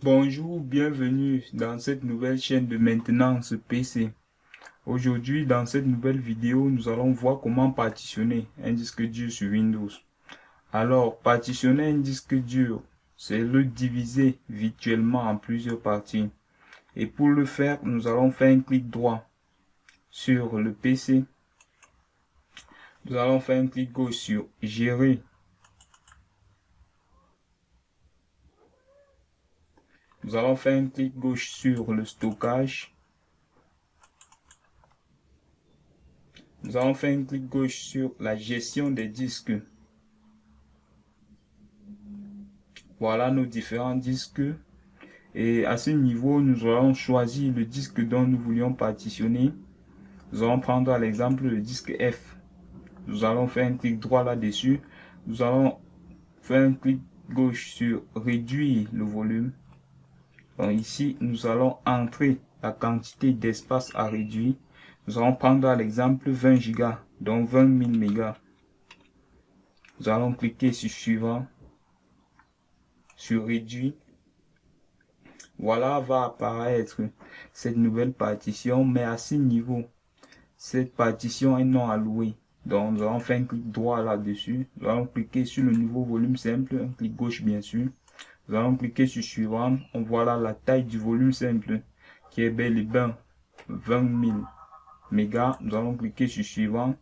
Bonjour, bienvenue dans cette nouvelle chaîne de maintenance PC. Aujourd'hui, dans cette nouvelle vidéo, nous allons voir comment partitionner un disque dur sur Windows. Alors, partitionner un disque dur, c'est le diviser virtuellement en plusieurs parties. Et pour le faire, nous allons faire un clic droit sur le PC. Nous allons faire un clic gauche sur Gérer. Nous allons faire un clic gauche sur le stockage. Nous allons faire un clic gauche sur la gestion des disques. Voilà nos différents disques. Et à ce niveau, nous allons choisir le disque dont nous voulions partitionner. Nous allons prendre à l'exemple le disque F. Nous allons faire un clic droit là-dessus. Nous allons faire un clic gauche sur réduire le volume. Donc ici, nous allons entrer la quantité d'espace à réduire. Nous allons prendre à l'exemple 20 Go, donc 20 000 mégas. Nous allons cliquer sur suivant, sur réduire. Voilà, va apparaître cette nouvelle partition, mais à ce niveau, cette partition est non allouée. Donc, nous allons faire un clic droit là-dessus. Nous allons cliquer sur le nouveau volume simple, un clic gauche bien sûr. Nous allons cliquer sur suivant. On voit là la taille du volume simple qui est bel et bien 20 000 mégas. Nous allons cliquer sur suivant.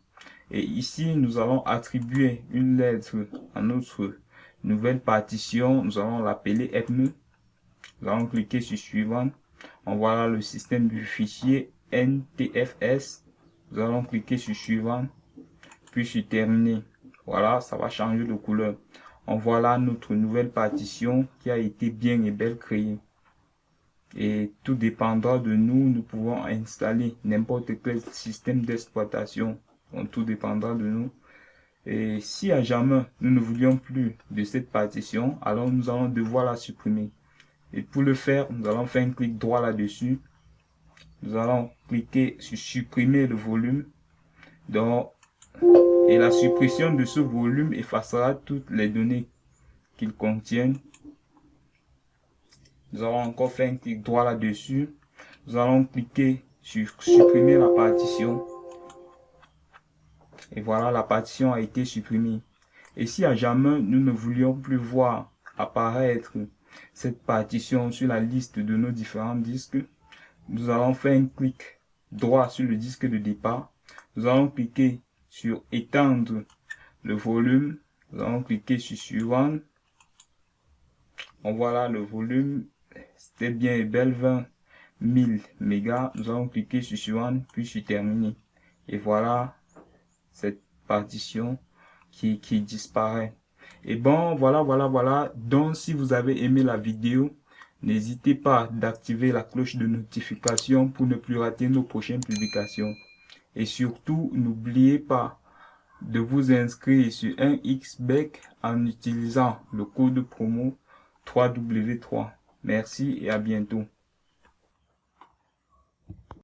Et ici, nous allons attribuer une lettre à notre nouvelle partition. Nous allons l'appeler FM. Nous allons cliquer sur suivant. On voit là le système du fichier NTFS. Nous allons cliquer sur suivant, puis sur terminer. Voilà, ça va changer de couleur. On voit là notre nouvelle partition qui a été bien et belle créée. Et tout dépendra de nous, nous pouvons installer n'importe quel système d'exploitation. Donc tout dépendra de nous. Et si à jamais nous ne voulions plus de cette partition, alors nous allons devoir la supprimer. Et pour le faire, nous allons faire un clic droit là-dessus. Nous allons cliquer sur supprimer le volume. Donc, et la suppression de ce volume effacera toutes les données qu'il contient. Nous allons encore faire un clic droit là-dessus. Nous allons cliquer sur supprimer la partition. Et voilà, la partition a été supprimée. Et si à jamais nous ne voulions plus voir apparaître cette partition sur la liste de nos différents disques, nous allons faire un clic droit sur le disque de départ. Nous allons cliquer sur étendre le volume. Nous allons cliquer sur suivant. On voit là le volume. C'était bien et belle 20 000 mégas. Nous allons cliquer sur suivant, puis sur terminer. Et voilà cette partition qui disparaît. Et bon, voilà. Donc, si vous avez aimé la vidéo, n'hésitez pas d'activer la cloche de notification pour ne plus rater nos prochaines publications. Et surtout, n'oubliez pas de vous inscrire sur 1xBet en utilisant le code promo 3W3. Merci et à bientôt.